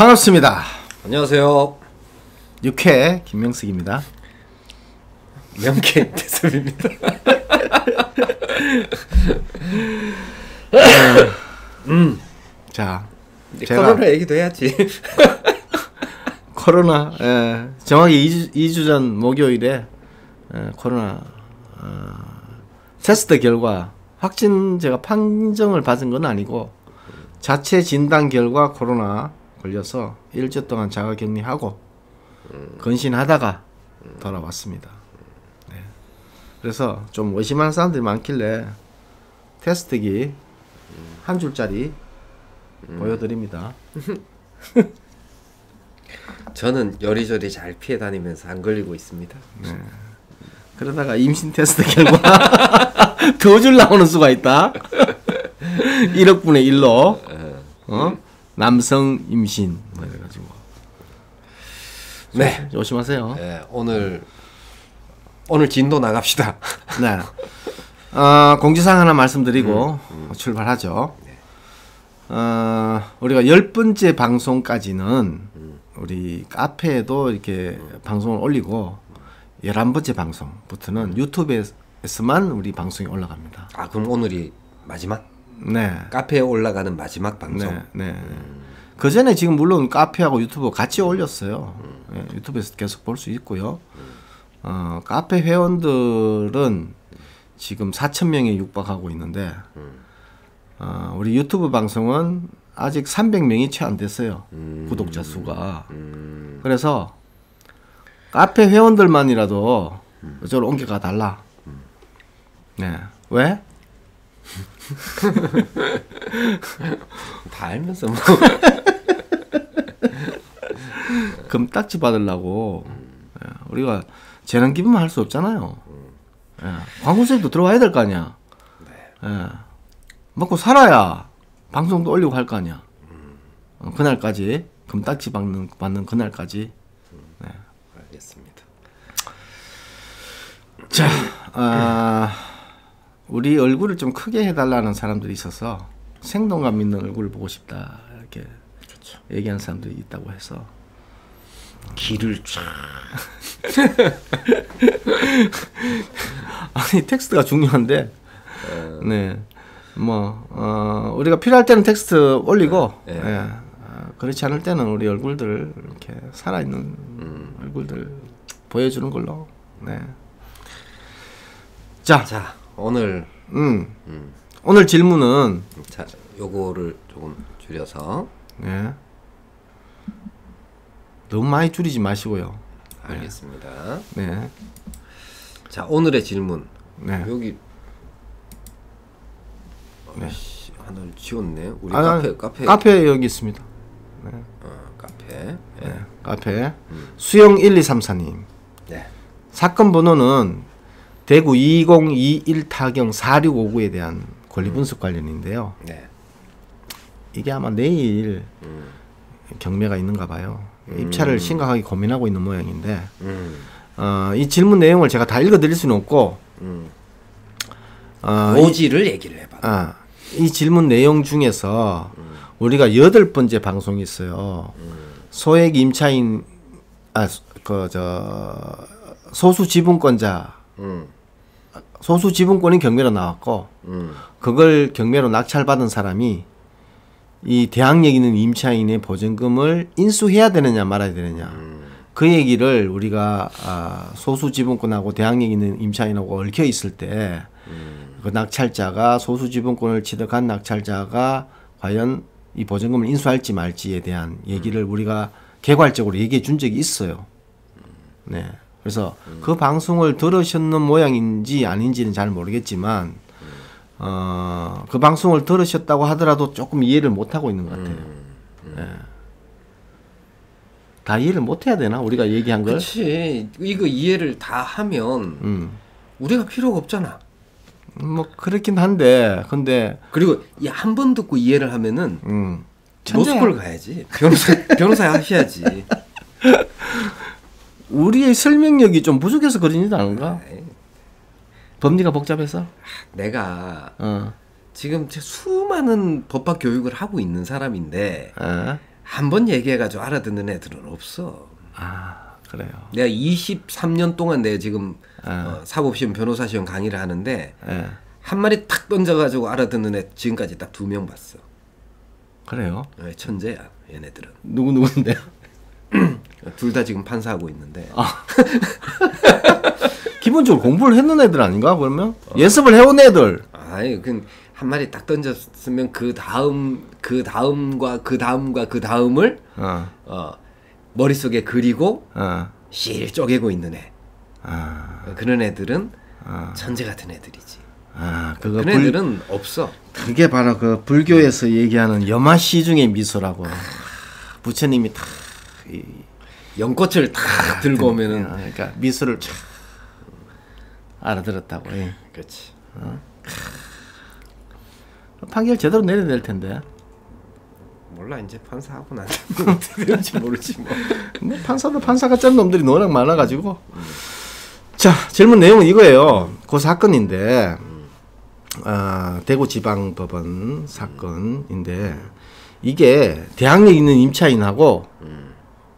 반갑습니다. 안녕하세요. 6회 김명숙입니다. 명쾌 대섭입니다. 자, 코로나 얘기도 해야지. 코로나, 정확히 2주 전 목요일에 코로나 테스트 결과 확진제가 판정을 받은 건 아니고 자체 진단 결과 코로나 걸려서 일주 동안 자가격리하고 건신하다가 돌아왔습니다. 네. 그래서 좀 의심하는 사람들이 많길래 테스트기 한 줄짜리 보여드립니다. 저는 여리저리 잘 피해 다니면서 안 걸리고 있습니다. 네. 그러다가 임신 테스트 결과 2줄 나오는 수가 있다. 1억분의 1로 남성 임신 그래가지고 네, 조심하세요. 네, 오늘 진도 나갑시다. 네. 공지사항 하나 말씀드리고 출발하죠. 우리가 10번째 방송까지는 우리 카페에도 이렇게 방송을 올리고 11번째 방송부터는 유튜브에서만 우리 방송이 올라갑니다. 아, 그럼 오늘이 마지막? 네. 카페에 올라가는 마지막 방송? 네. 그 전에 지금 물론 카페하고 유튜브 같이 올렸어요. 네, 유튜브에서 계속 볼 수 있고요. 카페 회원들은 지금 4,000명에 육박하고 있는데 우리 유튜브 방송은 아직 300명이 채 안 됐어요. 구독자 수가. 그래서 카페 회원들만이라도 이쪽으로 옮겨가 달라. 네. 왜? 다 알면서 뭐. 금딱지 받으려고 우리가 재난 기부만 할 수 없잖아요. 광고세도 들어와야 될 거 아니야. 먹고 살아야 방송도 올리고 할 거 아니야. 그날까지 금딱지 받는 그날까지. 네. 알겠습니다. 자, 우리 얼굴을 좀 크게 해달라는 사람들이 있어서 생동감 있는 얼굴을 보고 싶다 이렇게 그렇죠. 얘기하는 사람들이 있다고 해서 길을 쫙. 아니 텍스트가 중요한데 네. 뭐 우리가 필요할 때는 텍스트 올리고 그렇지 않을 때는 우리 얼굴들 이렇게 살아있는 얼굴들 보여주는 걸로. 네. 자, 오늘 오늘 질문은 자, 요거를 조금 줄여서. 네. 너무 많이 줄이지 마시고요. 알겠습니다. 네. 자, 오늘의 질문. 네. 여기 네. 하나를 지웠네. 우리 카페 여기 있습니다. 네. 카페. 네. 카페. 수영 1234님. 네. 사건 번호는 대구 2021 타경 4659에 대한 권리 분석 관련인데요. 네. 이게 아마 내일 경매가 있는가 봐요. 입찰을 심각하게 고민하고 있는 모양인데 이 질문 내용을 제가 다 읽어드릴 수는 없고 오지를 얘기를 해봐. 이 질문 내용 중에서 우리가 8번째 방송이 있어요. 소액 임차인 소수 지분권자 소수 지분권이 경매로 나왔고 그걸 경매로 낙찰받은 사람이 이 대항력 있는 임차인의 보증금을 인수해야 되느냐 말아야 되느냐 그 얘기를 우리가 소수 지분권하고 대항력 있는 임차인하고 얽혀 있을 때 그 낙찰자가 소수 지분권을 취득한 낙찰자가 과연 이 보증금을 인수할지 말지에 대한 얘기를 우리가 개괄적으로 얘기해 준 적이 있어요. 네. 그래서 그 방송을 들으셨는 모양인지 아닌지는 잘 모르겠지만 그 방송을 들으셨다고 하더라도 조금 이해를 못 하고 있는 것 같아요. 네. 다 이해를 못 해야 되나? 우리가 얘기한 걸? 그렇지. 이거 이해를 다 하면 우리가 필요가 없잖아. 뭐 그렇긴 한데 근데 그리고 한 번 듣고 이해를 하면은 천재야. 로스쿨 가야지. 변호사 하셔야지. 우리의 설명력이 좀 부족해서 그러는 일 아닌가? 법리가 복잡해서? 내가 지금 수많은 법학 교육을 하고 있는 사람인데 한번 얘기해가지고 알아듣는 애들은 없어. 아, 그래요. 내가 23년 동안 내가 지금 사법시험 변호사시험 강의를 하는데 예. 한 마리 탁 던져가지고 알아듣는 애 지금까지 딱 2명 봤어. 그래요? 천재야 얘네들은. 누군데요? 둘 다 지금 판사하고 있는데. 기본적으로 공부를 했는 애들 아닌가 그러면? 예습을 해온 애들. 아니 한 마리 딱 던졌으면 그 다음과 그 다음을 머릿속에 그리고 실 쪼개고 있는 애. 그런 애들은 천재 같은 애들이지. 그런 애들은 없어. 그게 바로 그 불교에서 얘기하는 염화시 중의 미소라고. 부처님이 다 연꽃을 다 들고 오면은 그러니까 미소를 쫙 알아들었다고. 예. 그렇지. 판결 제대로 내려야 될 텐데. 몰라 이제 판사하고 나면 어떻게 될지 모르지 뭐. 뭐 판사도 판사 같은 놈들이 워낙 많아가지고. 자, 질문 내용은 이거예요. 그 사건인데 대구지방법원 사건인데 이게 대항력 있는 임차인하고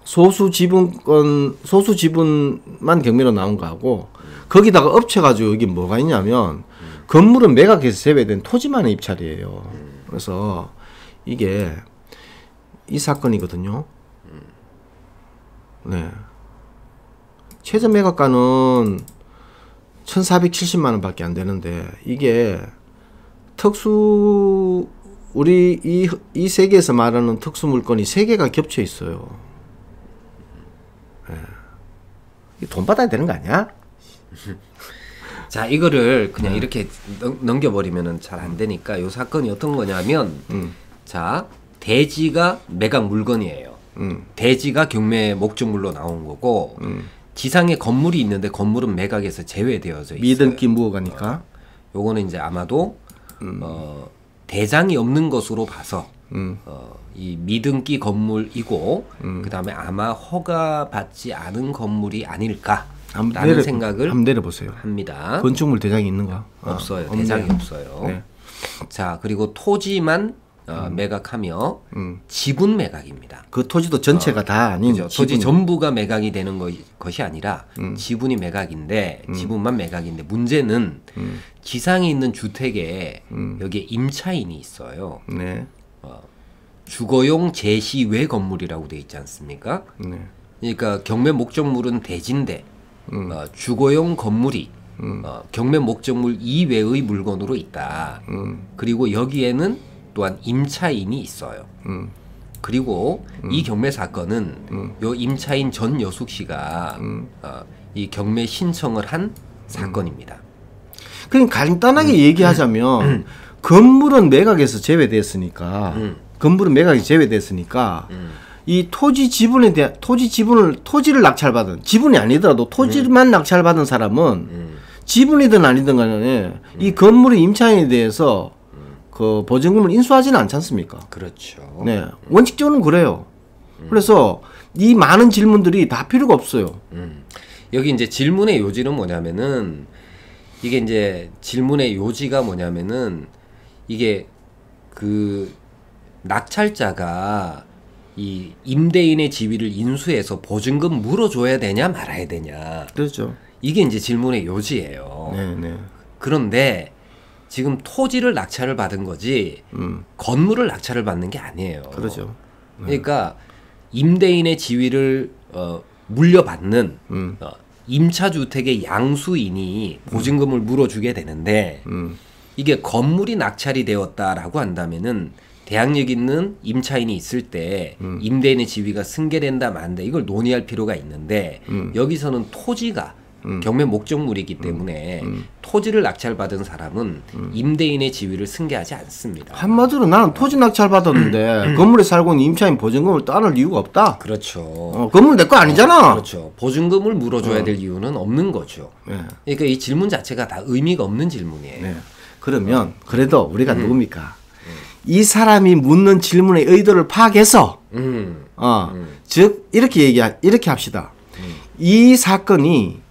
소수 지분만 경매로 나온 거하고 거기다가 엎쳐가지고 여기 뭐가 있냐면 건물은 매각해서 제외된 토지만의 입찰이에요. 그래서 이게 이 사건이거든요. 네. 최저 매각가는 1,470만 원밖에 안 되는데 이게 우리 이 세계에서 말하는 특수 물건이 3개가 겹쳐 있어요. 네. 돈 받아야 되는 거 아니야? 자, 이거를 그냥 이렇게 넘겨버리면 잘 안 되니까 이 사건이 어떤 거냐면 자, 대지가 매각 물건이에요. 대지가 경매 목적물로 나온 거고 지상에 건물이 있는데 건물은 매각에서 제외되어져 있어요. 미등기 무허가니까. 요거는 이제 아마도 대장이 없는 것으로 봐서 이 미등기 건물이고 그다음에 아마 허가받지 않은 건물이 아닐까라는 생각을 한번 내려보세요. 합니다. 건축물 대장이 있는가? 없어요. 대장이 없어요. 네. 자, 그리고 토지만 매각하며 지분 매각입니다. 그 토지도 전체가 다 아닌 그죠? 토지 전부가 매각이 되는 것이 아니라 지분이 매각인데 지분만 매각인데 문제는 지상에 있는 주택에 여기에 임차인이 있어요. 네. 주거용 제시 외 건물이라고 돼 있지 않습니까? 네. 그러니까 경매 목적물은 대지인데 주거용 건물이 경매 목적물 이외의 물건으로 있다. 그리고 여기에는 또한 임차인이 있어요. 그리고 이 경매 사건은 요 임차인 전여숙 씨가 이 경매 신청을 한 사건입니다. 그럼 간단하게 얘기하자면 건물은 매각에서 제외됐으니까 이 토지 지분에 대한 토지를 낙찰받은 지분이 아니더라도 토지만 낙찰받은 사람은 지분이든 아니든 간에 이 건물의 임차인에 대해서 그 보증금을 인수하지는 않지 않습니까? 그렇죠. 네, 원칙적으로는 그래요. 그래서 이 많은 질문들이 다 필요가 없어요. 여기 이제 질문의 요지는 뭐냐면은 이게 이제 질문의 요지가 뭐냐면은 이게 그 낙찰자가 이 임대인의 지위를 인수해서 보증금 물어줘야 되냐 말아야 되냐. 그렇죠. 이게 이제 질문의 요지예요. 네, 네. 그런데 지금 토지를 낙찰을 받은 거지 건물을 낙찰을 받는 게 아니에요. 그렇죠. 그러니까 임대인의 지위를 물려받는 임차주택의 양수인이 보증금을 물어주게 되는데 이게 건물이 낙찰이 되었다라고 한다면은 대항력 있는 임차인이 있을 때 임대인의 지위가 승계된다 만다 이걸 논의할 필요가 있는데 여기서는 토지가 경매 목적물이기 때문에 토지를 낙찰받은 사람은 임대인의 지위를 승계하지 않습니다. 한마디로 나는 토지 낙찰 받았는데 건물에 살고 있는 임차인 보증금을 따를 이유가 없다. 그렇죠. 건물 내 거 아니잖아. 그렇죠. 보증금을 물어줘야 될 이유는 없는 거죠. 네. 그러니까 이 질문 자체가 다 의미가 없는 질문이에요. 네. 그러면 그래도 우리가 누굽니까? 이 사람이 묻는 질문의 의도를 파악해서 즉 이렇게 합시다. 이 사건이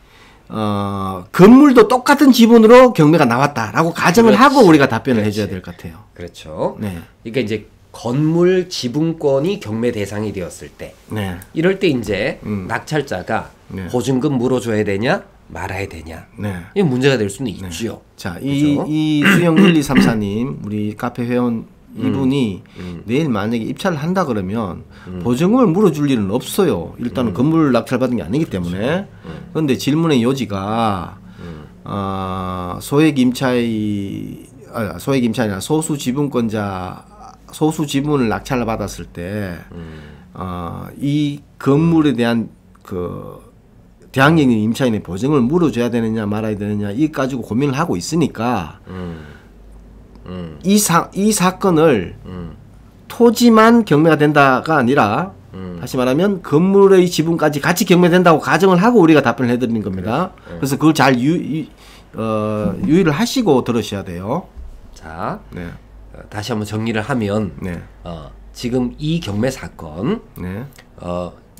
건물도 똑같은 지분으로 경매가 나왔다라고 가정을 그렇지. 하고 우리가 답변을 그렇지. 해줘야 될 것 같아요. 그렇죠. 네. 그러니까 이제 건물 지분권이 경매 대상이 되었을 때 네. 이럴 때 이제 낙찰자가 네. 보증금 물어줘야 되냐 말아야 되냐 네. 이게 문제가 될 수는 있죠. 자, 그죠? 이 수영 1234님 우리 카페 회원 이분이 내일 만약에 입찰을 한다 그러면 보증금을 물어줄 일은 없어요. 일단은 건물 낙찰받은 게 아니기 때문에. 그런데 질문의 요지가 소액 임차인이 아니라 소수 지분을 낙찰을 받았을 때 이 건물에 대한 그 대항력인 임차인의 보증을 물어줘야 되느냐 말아야 되느냐 이 가지고 고민을 하고 있으니까 이 사건을 토지만 경매가 된다가 아니라 다시 말하면 건물의 지분까지 같이 경매된다고 가정을 하고 우리가 답변을 해드리는 겁니다. 그래서 그걸 잘 유의를 하시고 들으셔야 돼요. 자, 네. 다시 한번 정리를 하면 네. 지금 이 경매 사건 네.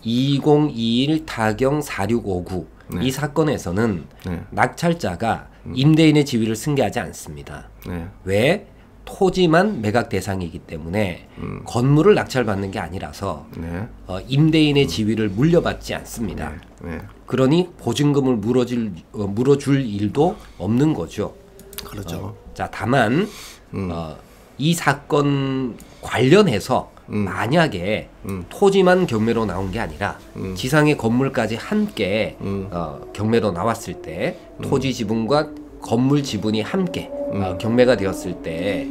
2021 타경 4659 네. 이 사건에서는 네. 낙찰자가 임대인의 지위를 승계하지 않습니다. 네. 왜? 토지만 매각 대상이기 때문에 건물을 낙찰받는 게 아니라서 네. 임대인의 지위를 물려받지 않습니다. 네. 그러니 보증금을 물어줄 일도 없는 거죠. 그렇죠. 자, 다만 이 사건 관련해서 만약에 토지만 경매로 나온 게 아니라 지상의 건물까지 함께 경매로 나왔을 때 토지 지분과 건물 지분이 함께 경매가 되었을 때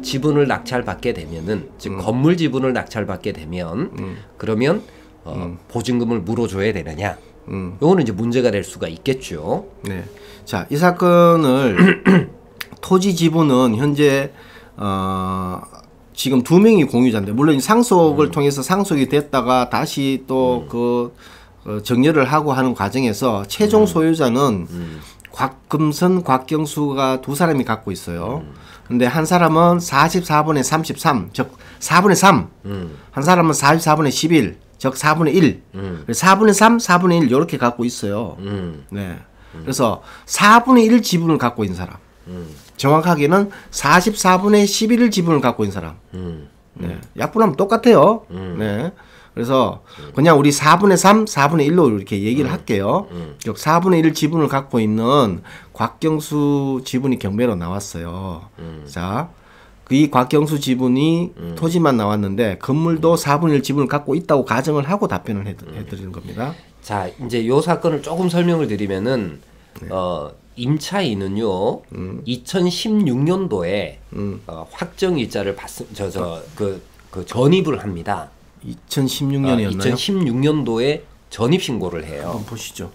지분을 낙찰받게 되면은 즉 건물 지분을 낙찰받게 되면 그러면 보증금을 물어줘야 되느냐? 요거는 이제 문제가 될 수가 있겠죠. 네. 자, 이 사건을 토지 지분은 현재 지금 2명이 공유자인데 물론 상속을 통해서 상속이 됐다가 다시 또 정렬을 하고 하는 과정에서 최종 소유자는 곽금선, 곽경수가 두 사람이 갖고 있어요. 근데 한 사람은 44분의 33, 즉 4분의 3. 한 사람은 44분의 11, 즉 4분의 1. 4분의 3, 4분의 1 이렇게 갖고 있어요. 네. 그래서 4분의 1 지분을 갖고 있는 사람. 정확하게는 44분의 11일 지분을 갖고 있는 사람. 네. 약분하면 똑같아요. 네. 그래서 그냥 우리 4분의 3, 4분의 1로 이렇게 얘기를 할게요. 즉 4분의 1 지분을 갖고 있는 곽경수 지분이 경매로 나왔어요. 자, 이 곽경수 지분이 토지만 나왔는데 건물도 4분의 1 지분을 갖고 있다고 가정을 하고 답변을 해드리는 겁니다. 자, 이제 요 사건을 조금 설명을 드리면은 임차인은요 2016년도에 확정 일자를 전입을 합니다. 2016년이었나요? 2016년도에 전입 신고를 해요. 한번 보시죠.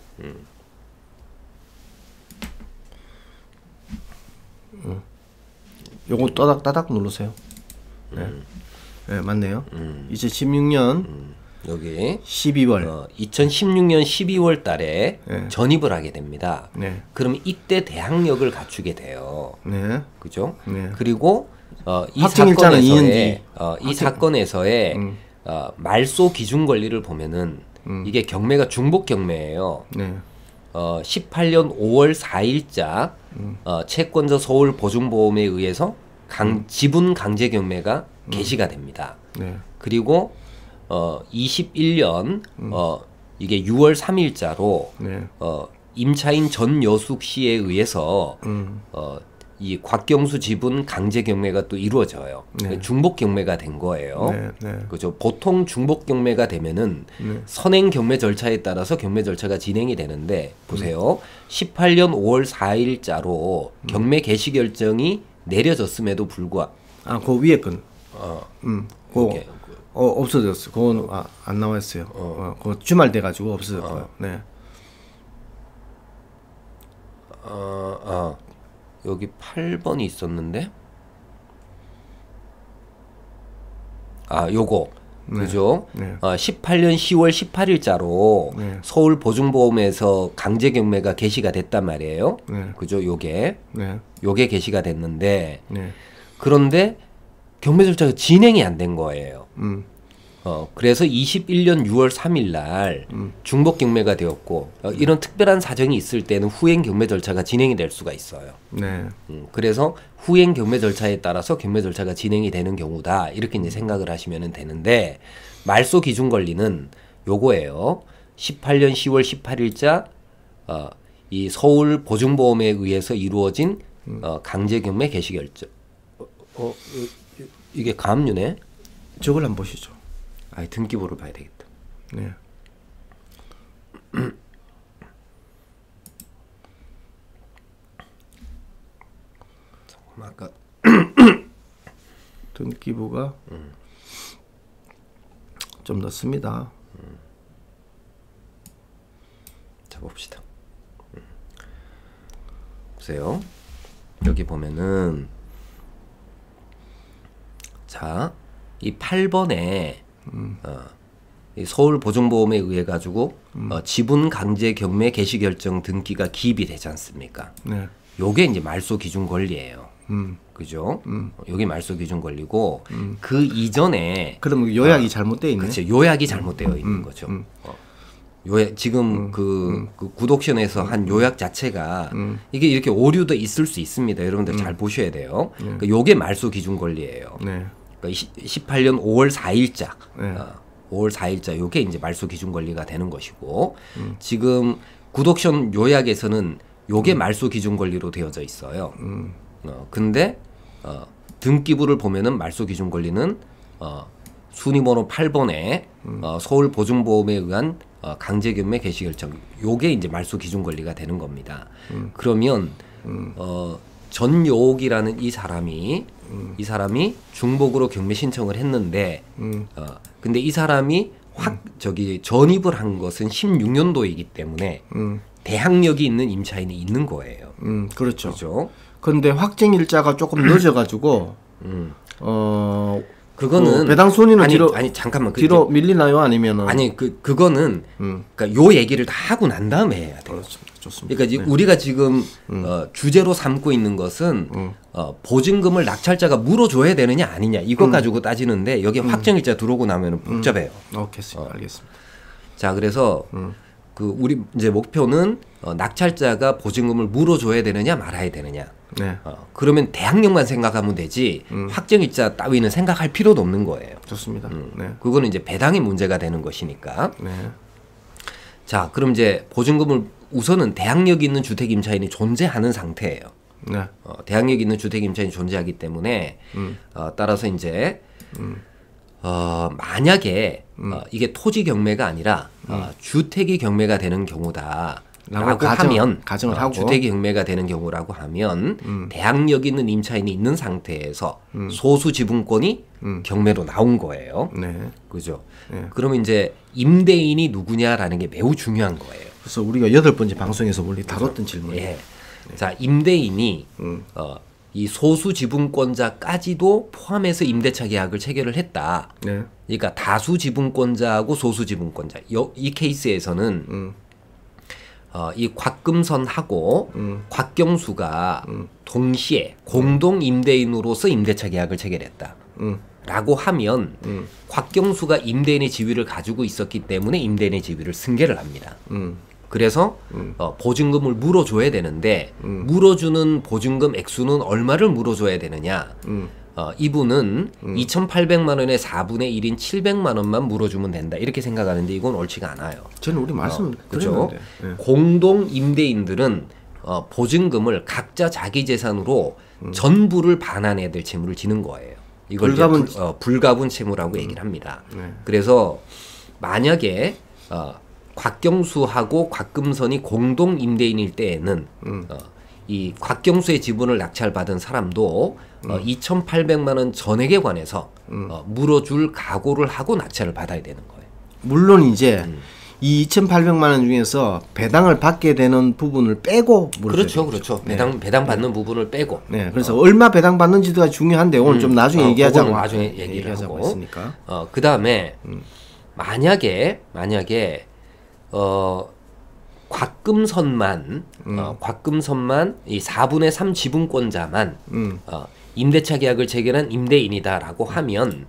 요거 따닥따닥 누르세요. 네. 네, 맞네요. 2016년 여기 12월 2016년 12월 달에 네. 전입을 하게 됩니다. 네. 그럼 이때 대항력을 갖추게 돼요. 네. 그죠? 네. 그리고 이 확정일자는 사건에서의 이 사건에서의 말소 기준 권리를 보면은 이게 경매가 중복 경매예요. 네. 18년 5월 4일자 채권자 서울 보증보험에 의해서 지분 강제 경매가 개시가 됩니다. 네. 그리고 21년 이게 6월 3일자로 네. 임차인 전여숙 씨에 의해서 이 곽경수 지분 강제 경매가 또 이루어져요. 네. 중복 경매가 된 거예요. 네. 네. 그죠? 보통 중복 경매가 되면은 네. 선행 경매 절차에 따라서 경매 절차가 진행이 되는데 보세요. 18년 5월 4일자로 경매 개시 결정이 내려졌음에도 불구하고 그 위에 건. 그거 오케이. 없어졌어. 그건 안 나와 있어요. 그거 주말 돼 가지고 없어졌고요. 네. 여기 8번이 있었는데 요거 그죠? 네. 18년 10월 18일자로 네. 서울 보증보험에서 강제 경매가 개시가 됐단 말이에요. 네. 그죠? 요게 네. 개시가 됐는데 네. 그런데 경매 절차가 진행이 안 된 거예요. 그래서 21년 6월 3일 날 중복 경매가 되었고 이런 특별한 사정이 있을 때는 후행 경매 절차가 진행이 될 수가 있어요. 네. 그래서 후행 경매 절차에 따라서 경매 절차가 진행이 되는 경우다. 이렇게 이제 생각을 하시면 되는데 말소 기준 권리는 요거예요. 18년 10월 18일자 이 서울 보증보험에 의해서 이루어진 강제 경매 개시 결정. 이게 가압류네. 저걸 한번 보시죠. 등기부를 봐야 되겠다. 네. 아까 등기부가 좀 넣습니다. 자 봅시다. 보세요. 여기 보면은 자, 이 8번에 이 서울 보증보험에 의해 가지고 지분 강제 경매 개시 결정 등기가 기입이 되지 않습니까? 네. 요게 이제 말소 기준 권리예요. 그죠? 여기 말소 기준 권리고 그 이전에 그럼 요약이 잘못되어 있네. 그렇죠. 요약이 잘못되어 있는 거죠. 요약 지금 그 구독션에서 한 요약 자체가 이게 이렇게 오류도 있을 수 있습니다. 여러분들 잘 보셔야 돼요. 그러니까 요게 말소 기준 권리예요. 네. 그러니까 18년 5월 4일자, 네. 5월 4일자 요게 이제 말소 기준 권리가 되는 것이고 지금 구독션 요약에서는 요게 말소 기준 권리로 되어져 있어요. 근데 등기부를 보면은 말소 기준 권리는 순위번호 8번에 서울 보증보험에 의한 강제 경매 개시 결정 요게 이제 말소 기준 권리가 되는 겁니다. 그러면 전요옥이라는 이 사람이 중복으로 경매 신청을 했는데 근데 이 사람이 전입을 한 것은 16년도이기 때문에 대항력이 있는 임차인이 있는 거예요. 그렇죠. 그렇죠. 근데 확정 일자가 조금 늦어가지고 그거는 배당 순위는 잠깐만 뒤로 밀리나요? 아니면은 그거는 그러니까 요 얘기를 다 하고 난 다음에 해야 돼요. 좋습니다. 그러니까 우리가 지금 주제로 삼고 있는 것은 보증금을 낙찰자가 물어줘야 되느냐 아니냐 이거 가지고 따지는데 여기 확정일자 들어오고 나면 복잡해요. 알겠습니다. 자 그래서 우리 이제 목표는 낙찰자가 보증금을 물어줘야 되느냐 말아야 되느냐. 네. 그러면 대항력만 생각하면 되지 확정일자 따위는 생각할 필요도 없는 거예요. 좋습니다. 네. 그거는 이제 배당의 문제가 되는 것이니까. 네. 자, 그럼 이제 보증금을 우선은 대항력 있는 주택 임차인이 존재하는 상태예요. 네. 대항력 있는 주택 임차인이 존재하기 때문에 따라서 이제 만약에 이게 토지 경매가 아니라 주택이 경매가 되는 경우다. 라고 하면 가정을 하고 주택이 경매가 되는 경우라고 하면 대항력 있는 임차인이 있는 상태에서 소수 지분권이 경매로 나온 거예요. 네. 그죠? 네. 그러면 이제 임대인이 누구냐라는 게 매우 중요한 거예요. 그래서 우리가 8번째 방송에서 원래 다뤘던 질문이에요. 예. 네. 자, 임대인이 이 소수 지분권자까지도 포함해서 임대차 계약을 체결을 했다. 네. 그러니까 다수 지분권자하고 소수 지분권자. 이 케이스에서는 이 곽금선하고 곽경수가 동시에 공동 임대인으로서 임대차 계약을 체결했다. 라고 하면 곽경수가 임대인의 지위를 가지고 있었기 때문에 임대인의 지위를 승계를 합니다. 그래서 보증금을 물어줘야 되는데 물어주는 보증금 액수는 얼마를 물어줘야 되느냐. 이분은 2,800만 원의 4분의 1인 700만 원만 물어주면 된다. 이렇게 생각하는데 이건 옳지가 않아요. 저는 우리 말씀 그렇죠. 드렸는데. 네. 공동 임대인들은 보증금을 각자 자기 재산으로 전부를 반환해야 될 채무를 지는 거예요. 이걸 불가분 채무라고 얘기를 합니다. 네. 그래서 만약에 곽경수하고 곽금선이 공동 임대인일 때에는 이 곽경수의 지분을 낙찰받은 사람도 2,800만 원 전액에 관해서 물어줄 각오를 하고 낙찰을 받아야 되는 거예요. 물론 이제 이 2,800만 원 중에서 배당을 받게 되는 부분을 빼고 그렇죠. 배당 받는 부분을 빼고. 네. 그래서 얼마 배당 받는지가 중요한데 오늘 좀 나중에 얘기하자고. 나중에 얘기를 하고 했으니까. 그다음에 만약에 곽금선만 이 4분의 3 지분권자만 임대차 계약을 체결한 임대인이다라고 하면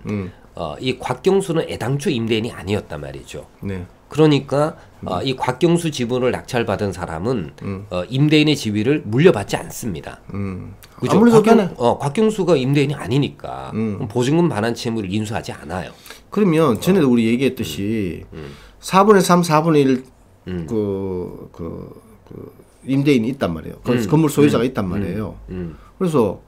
이 곽경수는 애당초 임대인이 아니었단 말이죠. 네. 그러니까 이 곽경수 지분을 낙찰받은 사람은 임대인의 지위를 물려받지 않습니다. 그죠? 곽경수가 임대인이 아니니까 보증금 반환 채무를 인수하지 않아요. 그러면 전에도 우리 얘기했듯이 4분의 3, 4분의 1 임대인이 있단 말이에요. 건물 소유자가 있단 말이에요. 그래서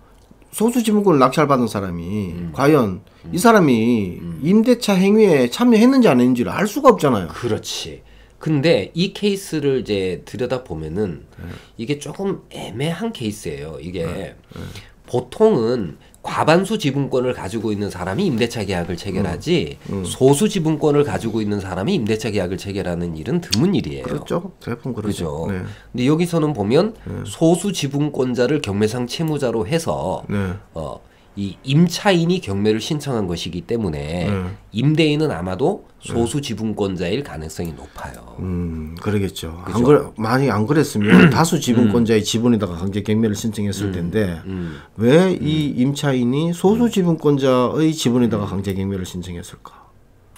소수 지분권을 낙찰받은 사람이 과연 이 사람이 임대차 행위에 참여했는지 안 했는지를 알 수가 없잖아요. 그렇지. 근데 이 케이스를 이제 들여다 보면은 이게 조금 애매한 케이스예요. 이게 보통은 과반수 지분권을 가지고 있는 사람이 임대차 계약을 체결하지 소수 지분권을 가지고 있는 사람이 임대차 계약을 체결하는 일은 드문 일이에요. 그렇죠. 대부분 그렇죠. 네. 근데 여기서는 보면 소수 지분권자를 경매상 채무자로 해서 이 임차인이 경매를 신청한 것이기 때문에 임대인은 아마도 소수 지분권자일 가능성이 높아요. 그러겠죠. 만약에 안 그랬으면 다수 지분권자의 지분에다가 강제 경매를 신청했을 텐데 왜 이 임차인이 소수 지분권자의 지분에다가 강제 경매를 신청했을까?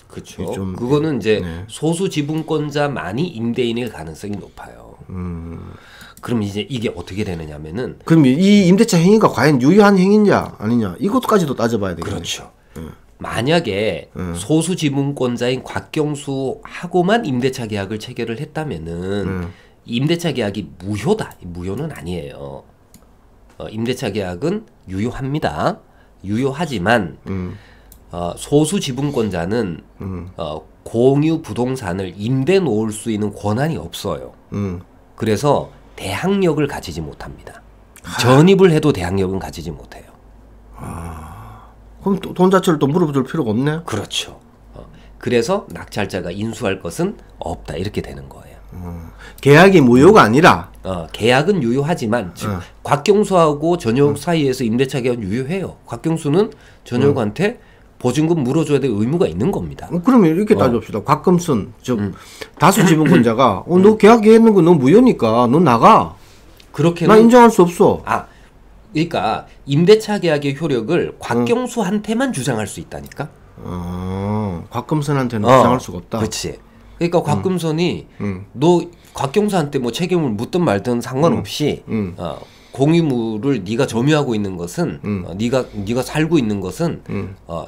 그렇죠. 그거는 이제 소수 지분권자만이 임대인일 가능성이 높아요. 그럼 이제 이게 어떻게 되느냐면은 그럼 이 임대차 행위가 과연 유효한 행위냐 아니냐 이것까지도 따져봐야 되겠네요. 그렇죠. 만약에 소수 지분권자인 곽경수하고만 임대차 계약을 체결을 했다면은 임대차 계약이 무효다. 무효는 아니에요. 임대차 계약은 유효합니다. 유효하지만 소수 지분권자는 공유 부동산을 임대 놓을 수 있는 권한이 없어요. 그래서 대항력을 가지지 못합니다. 전입을 해도 대항력은 가지지 못해요. 그럼 돈 자체를 또 물어줄 필요가 없네. 그렇죠. 그래서 낙찰자가 인수할 것은 없다 이렇게 되는 거예요. 계약이 무효가 아니라 계약은 유효하지만 즉 곽경수하고 전효욱 사이에서 임대차 계약은 유효해요. 곽경수는 전효욱한테 보증금 물어줘야 될 의무가 있는 겁니다. 그러면 이렇게 따져봅시다. 곽금순 즉 다수 지분권자가 너 계약했는 거 너 무효니까 너 나가. 그렇게는 나 인정할 수 없어. 그러니까 임대차 계약의 효력을 곽경수한테만 주장할 수 있다니까. 곽금순한테는 주장할 수가 없다. 그렇지. 그러니까 곽금순이 너 곽경수한테 뭐 책임을 묻든 말든 상관없이 공유물을 네가 점유하고 있는 것은 네가 살고 있는 것은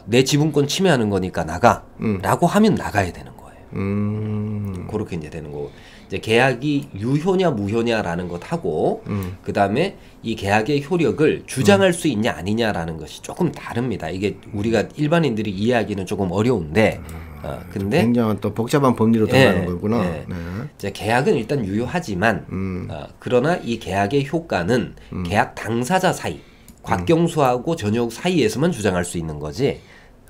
내 지분권 침해하는 거니까 나가라고 하면 나가야 되는 거예요. 그렇게 이제 되는 거고 이제 계약이 유효냐 무효냐라는 것하고 그 다음에 이 계약의 효력을 주장할 수 있냐 아니냐라는 것이 조금 다릅니다. 이게 우리가 일반인들이 이해하기는 조금 어려운데. 근데 굉장히 또 복잡한 법리로 들어가는 거구나. 네. 이제 계약은 일단 유효하지만 그러나 이 계약의 효과는 계약 당사자 사이, 곽경수하고 전효욱 사이에서만 주장할 수 있는 거지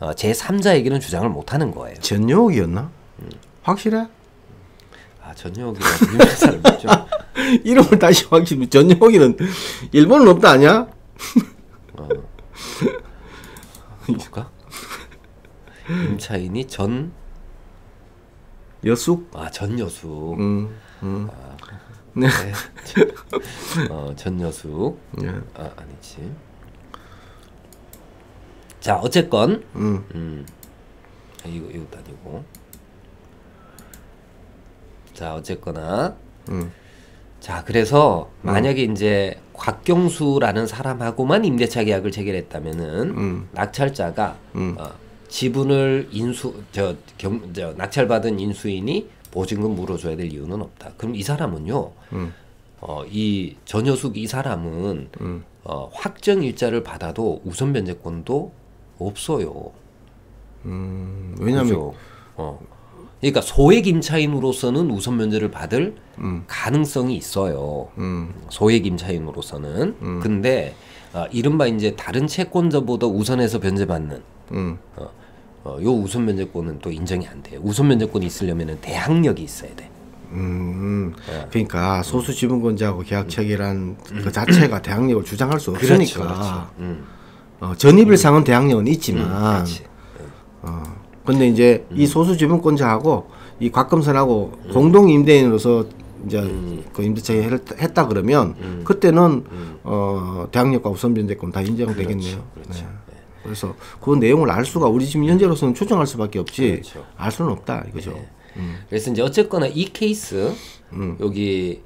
제3자에게는 주장을 못하는 거예요. 전효욱이었나? 확실해? 전효욱이가 유명한 사람이죠. 이름을 다시 확실히 전효욱이는 일본은 없다 아니야? 볼까? 임차인이 여숙? 전여숙. 네. 전여숙. 아니지. 자, 어쨌건. 이것도 아니고. 자, 어쨌거나. 자, 그래서 만약에 이제 곽경수라는 사람하고만 임대차 계약을 체결했다면은 낙찰자가 지분을 낙찰받은 인수인이 보증금 물어줘야 될 이유는 없다. 그럼 이 사람은요, 이 전효숙 이 사람은 확정 일자를 받아도 우선 변제권도 없어요. 왜냐면 그렇죠? 그러니까 소액 임차인으로서는 우선 변제를 받을 가능성이 있어요. 소액 임차인으로서는. 근데 이른바 이제 다른 채권자보다 우선해서 변제받는 요 우선 면제권은 또 인정이 안 돼요. 우선 면제권이 있으려면 대항력이 있어야 돼. 그러니까 소수 지분권자하고 계약 체결한 그 자체가 대항력을 주장할 수 없으니까. 그렇죠. 전입일상은 대항력은 있지만. 근데 이제 이 소수 지분권자하고 이 곽금선하고 공동 임대인으로서 이제 그 임대차 했다 그러면 그때는 대항력과 우선 변제권 다 인정되겠네요. 그렇죠. 네. 그래서 그 내용을 알 수가 우리 지금 현재로서는 추정할 수밖에 없지 그렇죠. 알 수는 없다 이거죠. 네. 그래서 이제 어쨌거나 이 케이스 여기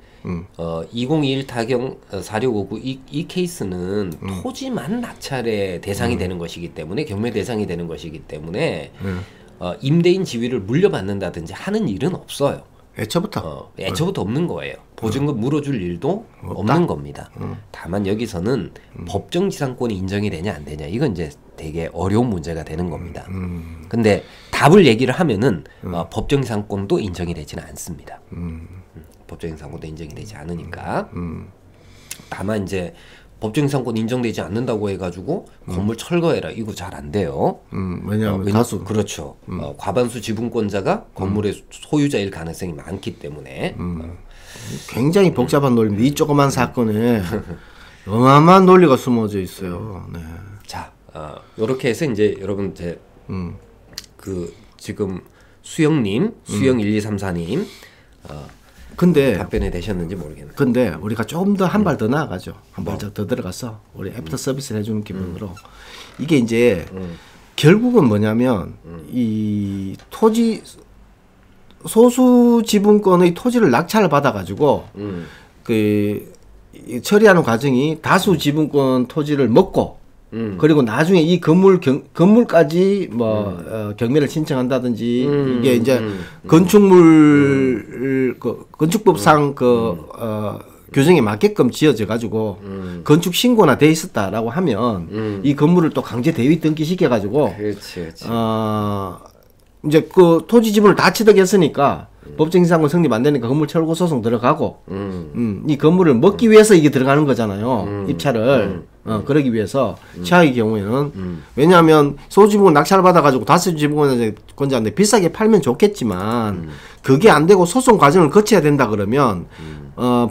2021 타경 4659 이 케이스는 토지만 낙찰의 대상이 되는 것이기 때문에 경매 대상이 되는 것이기 때문에 임대인 지위를 물려받는다든지 하는 일은 없어요. 애초부터 없는 거예요. 보증금 물어줄 일도 없는 겁니다. 다만 여기서는 법정지상권이 인정이 되냐 안 되냐 이건 이제 되게 어려운 문제가 되는 겁니다. 근데 답을 얘기를 하면은 법정지상권도 인정이 되지는 않습니다. 법정지상권도 인정이 되지 않으니까. 다만 이제 법정지상권 인정되지 않는다고 해가지고 건물 철거해라 이거 잘 안 돼요. 왜냐하면 다수 그렇죠. 과반수 지분권자가 건물의 소유자일 가능성이 많기 때문에 굉장히 복잡한 논리입니다. 이 조그만 사건에 어마어마한 논리가 숨어져 있어요. 네. 자, 이렇게 해서 이제 여러분 그 지금 수영 1234님 근데 답변이 되셨는지 모르겠네요. 근데 우리가 조금 더 한 발 더 나아가죠. 한 발 더 들어가서 우리 애프터 서비스를 해주는 기분으로 이게 이제 결국은 뭐냐면 이 토지 소수 지분권의 토지를 낙찰을 받아가지고 그 처리하는 과정이 다수 지분권 토지를 먹고 그리고 나중에 이 건물까지 뭐 경매를 신청한다든지 이게 이제 건축물 건축법상 규정에 맞게끔 지어져 가지고 건축 신고나 돼 있었다라고 하면 이 건물을 또 강제 대위 등기시켜 가지고 그렇지. 이제 그 토지 지분을 다 취득했으니까 법정지상권 성립 안 되니까 건물 철거 소송 들어가고 이 건물을 먹기 위해서 이게 들어가는 거잖아요. 입찰을 그러기 위해서 최악의 경우에는 왜냐하면 소지분권 낙찰을 받아가지고 다수 지분권자한테 비싸게 팔면 좋겠지만 그게 안 되고 소송 과정을 거쳐야 된다 그러면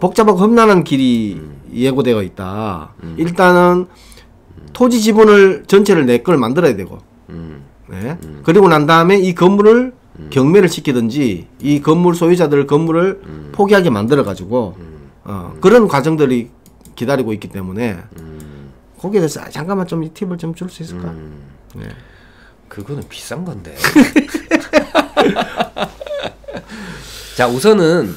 복잡하고 험난한 길이 예고되어 있다. 일단은 토지 지분을 전체를 내 걸 만들어야 되고 네. 그리고 난 다음에 이 건물을 경매를 시키든지 이 건물 소유자들 건물을 포기하게 만들어 가지고 그런 과정들이 기다리고 있기 때문에 거기에 대해서 잠깐만 좀 이 팁을 좀 줄 수 있을까? 네. 그거는 비싼 건데. 자, 우선은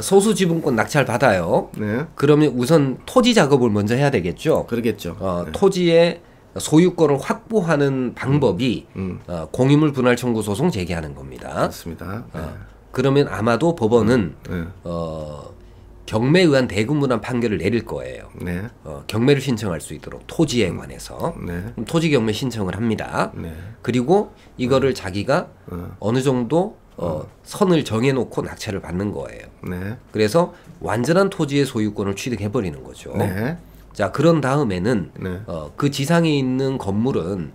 소수 지분권 낙찰 받아요. 네. 그러면 우선 토지 작업을 먼저 해야 되겠죠. 그러겠죠. 네. 토지의 소유권을 확보하는 방법이 공유물 분할 청구 소송 제기하는 겁니다. 그렇습니다. 네. 그러면 아마도 법원은 네. 경매에 의한 대금분한 판결을 내릴 거예요. 네. 경매를 신청할 수 있도록 토지에 관해서 네. 그럼 토지 경매 신청을 합니다. 네. 그리고 이거를 자기가 어느 정도 선을 정해놓고 낙찰을 받는 거예요. 네. 그래서 완전한 토지의 소유권을 취득해버리는 거죠. 네. 자, 그런 다음에는 네. 그 지상에 있는 건물은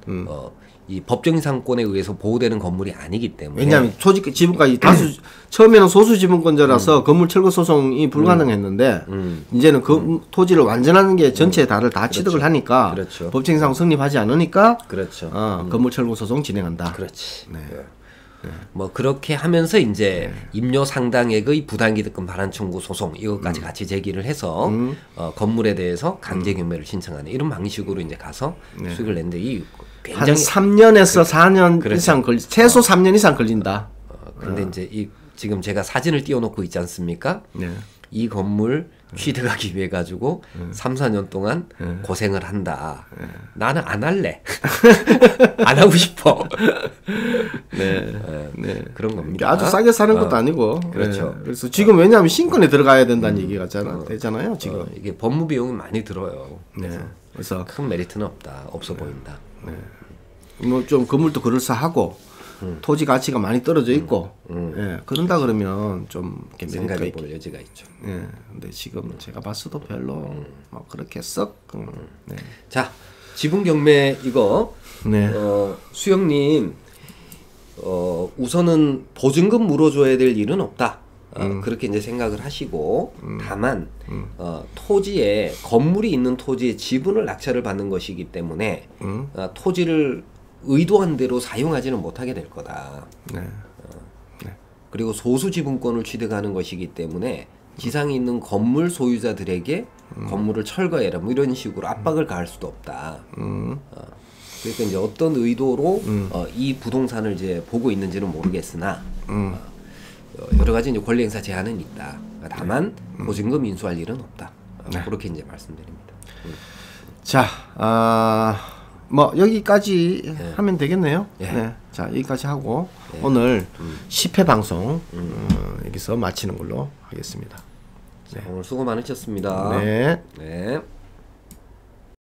이 법정상권에 의해서 보호되는 건물이 아니기 때문에 왜냐하면 토지 지분까지 다수 처음에는 소수 지분권자라서 건물 철거 소송이 불가능했는데 이제는 그 토지를 완전한 게 전체 다를 다 취득을 하니까 그렇죠. 법정상 성립하지 않으니까 그렇죠. 건물 철거 소송 진행한다. 그렇지. 네. 뭐 그렇게 하면서 이제 임료 상당액의 부당이득금 반환 청구 소송 이것까지 같이 제기를 해서 건물에 대해서 강제 경매를 신청하는 이런 방식으로 이제 가서 수익을 냈는데 이 한 굉장히 3년에서 4년 그렇죠. 이상 최소 3년 이상 걸린다. 그런데 이제 지금 제가 사진을 띄워놓고 있지 않습니까? 네. 이 건물 취득하기 위해 가지고 3, 4년 동안 고생을 한다. 나는 안 할래. 안 하고 싶어. 네. 그런 겁니다. 아주 싸게 사는 것도 아니고. 그렇죠. 네. 그래서 지금 왜냐하면 신권에 들어가야 된다는 얘기가 되잖아요. 지금. 이게 법무 비용이 많이 들어요. 네. 그래서 큰 메리트는 없어 보인다. 뭐 좀 건물도 그럴싸하고 토지 가치가 많이 떨어져 있고 예, 그런다 그러면 좀 생각해 볼 여지가 있죠. 예, 근데 지금 제가 봤어도 별로 뭐 그렇게 썩. 네. 자, 지분 경매 이거 네. 수영님 우선은 보증금 물어줘야 될 일은 없다. 그렇게 이제 생각을 하시고 다만 토지에 건물이 있는 토지에 지분을 낙찰을 받는 것이기 때문에 토지를 의도한 대로 사용하지는 못하게 될 거다. 네. 그리고 소수 지분권을 취득하는 것이기 때문에 지상에 있는 건물 소유자들에게 건물을 철거해라 뭐 이런 식으로 압박을 가할 수도 없다. 그러니까 이제 어떤 의도로 이 부동산을 이제 보고 있는지는 모르겠으나 여러 가지 이제 권리 행사 제한은 있다. 다만 보증금 인수할 일은 없다. 그렇게 이제 말씀드립니다. 자, 뭐 여기까지 하면 되겠네요. 네. 자, 여기까지 하고 오늘 10회 방송 여기서 마치는 걸로 하겠습니다. 자, 오늘 수고 많으셨습니다. 네. 네.